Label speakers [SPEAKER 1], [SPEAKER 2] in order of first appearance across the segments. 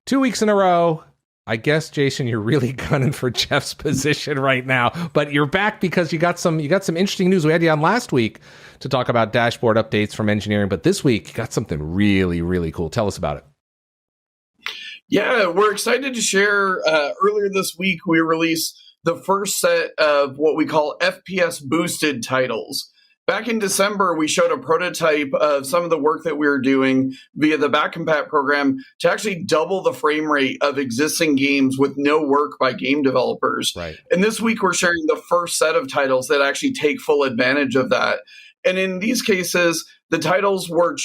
[SPEAKER 1] 2 weeks in a row. I guess, Jason, you're really gunning for Jeff's position right now, but you're back because you got some interesting news. We had you on last week to talk about dashboard updates from engineering, but this week you got something really, really cool. Tell us about it.
[SPEAKER 2] Yeah, we're excited to share. Earlier this week, we released the first set of what we call FPS boosted titles. Back in December, we showed a prototype of some of the work that we were doing via the backcompat program to actually double the frame rate of existing games with no work by game developers.
[SPEAKER 1] Right.
[SPEAKER 2] And this week, we're sharing the first set of titles that actually take full advantage of that. And in these cases, the titles were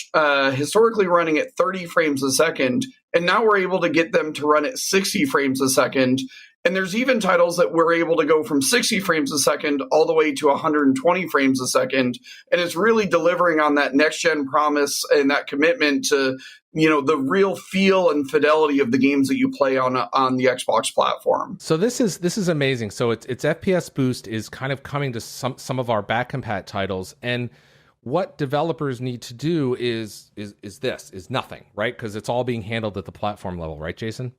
[SPEAKER 2] historically running at 30 frames a second, and now we're able to get them to run at 60 frames a second. And there's even titles that we're able to go from 60 frames a second all the way to 120 frames a second. And it's really delivering on that next-gen promise and that commitment to, the real feel and fidelity of the games that you play on the Xbox platform.
[SPEAKER 1] So this is amazing. So it's FPS Boost is kind of coming to some of our backcompat titles, and what developers need to do is nothing, right? Because it's all being handled at the platform level, right, Jason?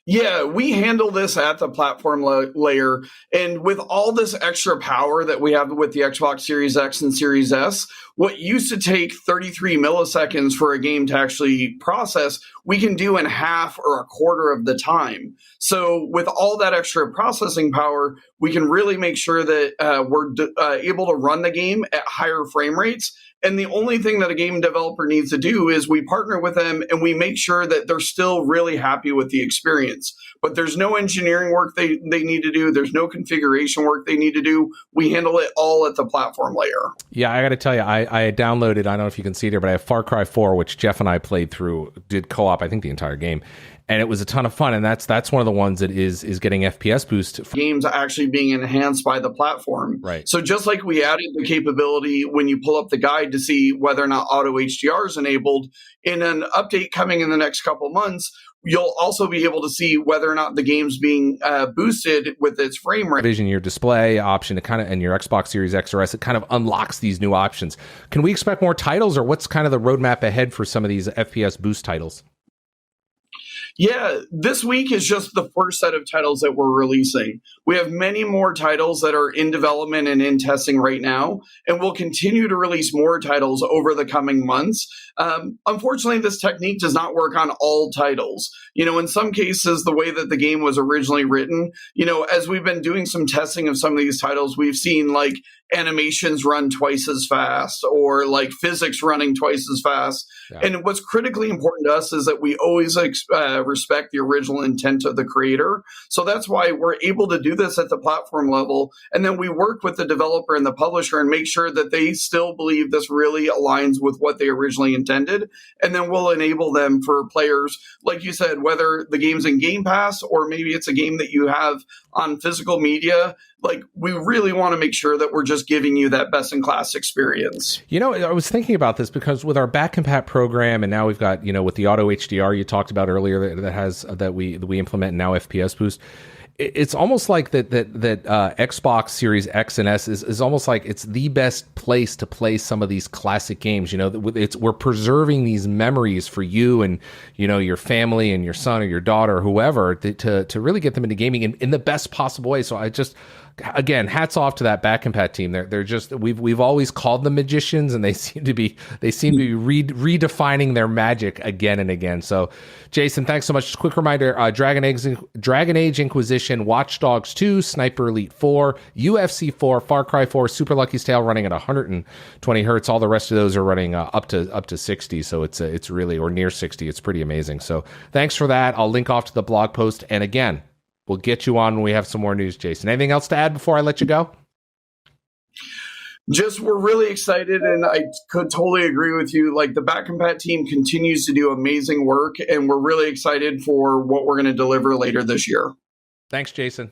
[SPEAKER 2] Yeah, we handle this at the platform layer. And with all this extra power that we have with the Xbox Series X and Series S, what used to take 33 milliseconds for a game to actually process, we can do in half or a quarter of the time. So with all that extra processing power, we can really make sure that we're able to run the game at higher frame rates. And the only thing that a game developer needs to do is we partner with them and we make sure that they're still really happy with the experience. But there's no engineering work they need to do. There's no configuration work they need to do. We handle it all at the platform layer.
[SPEAKER 1] Yeah, I got to tell you, I downloaded, I don't know if you can see it here, but I have Far Cry 4, which Jeff and I played through, did co-op, I think the entire game. And it was a ton of fun, and that's one of the ones that is getting FPS boost.
[SPEAKER 2] Games actually being enhanced by the platform.
[SPEAKER 1] Right.
[SPEAKER 2] So just like we added the capability when you pull up the guide to see whether or not auto HDR is enabled, in an update coming in the next couple months, you'll also be able to see whether or not the game's being boosted with its frame rate.
[SPEAKER 1] Vision your display option, and your Xbox Series X or S, it kind of unlocks these new options. Can we expect more titles, or what's kind of the roadmap ahead for some of these FPS boost titles?
[SPEAKER 2] Yeah, this week is just the first set of titles that we're releasing. We have many more titles that are in development and in testing right now, and we'll continue to release more titles over the coming months. Unfortunately, this technique does not work on all titles. In some cases, the way that the game was originally written, as we've been doing some testing of some of these titles, we've seen like animations run twice as fast or like physics running twice as fast. Yeah. And what's critically important to us is that we always respect the original intent of the creator. So that's why we're able to do this at the platform level. And then we work with the developer and the publisher and make sure that they still believe this really aligns with what they originally intended. And then we'll enable them for players, like you said, whether the game's in Game Pass or maybe it's a game that you have on physical media. Like, we really want to make sure that we're just giving you that best-in-class experience.
[SPEAKER 1] I was thinking about this because with our backcompat program, and now we've got, with the auto HDR you talked about earlier that we implement now FPS Boost. It's almost like that Xbox Series X and S is almost like it's the best place to play some of these classic games. We're preserving these memories for you and your family and your son or your daughter or whoever to really get them into gaming in the best possible way. So again, hats off to that backcompat team. They're just we've always called them magicians, and they seem to be redefining their magic again and again. So, Jason, thanks so much. Just a quick reminder: Dragon Age Inquisition, Watch Dogs 2, Sniper Elite 4, UFC 4, Far Cry 4, Super Lucky's Tale running at 120 hertz. All the rest of those are running up to 60. So it's really, or near 60. It's pretty amazing. So thanks for that. I'll link off to the blog post, and again, we'll get you on when we have some more news, Jason. Anything else to add before I let you go?
[SPEAKER 2] Just, we're really excited, and I could totally agree with you. Like, the backcompat team continues to do amazing work, and we're really excited for what we're going to deliver later this year.
[SPEAKER 1] Thanks, Jason.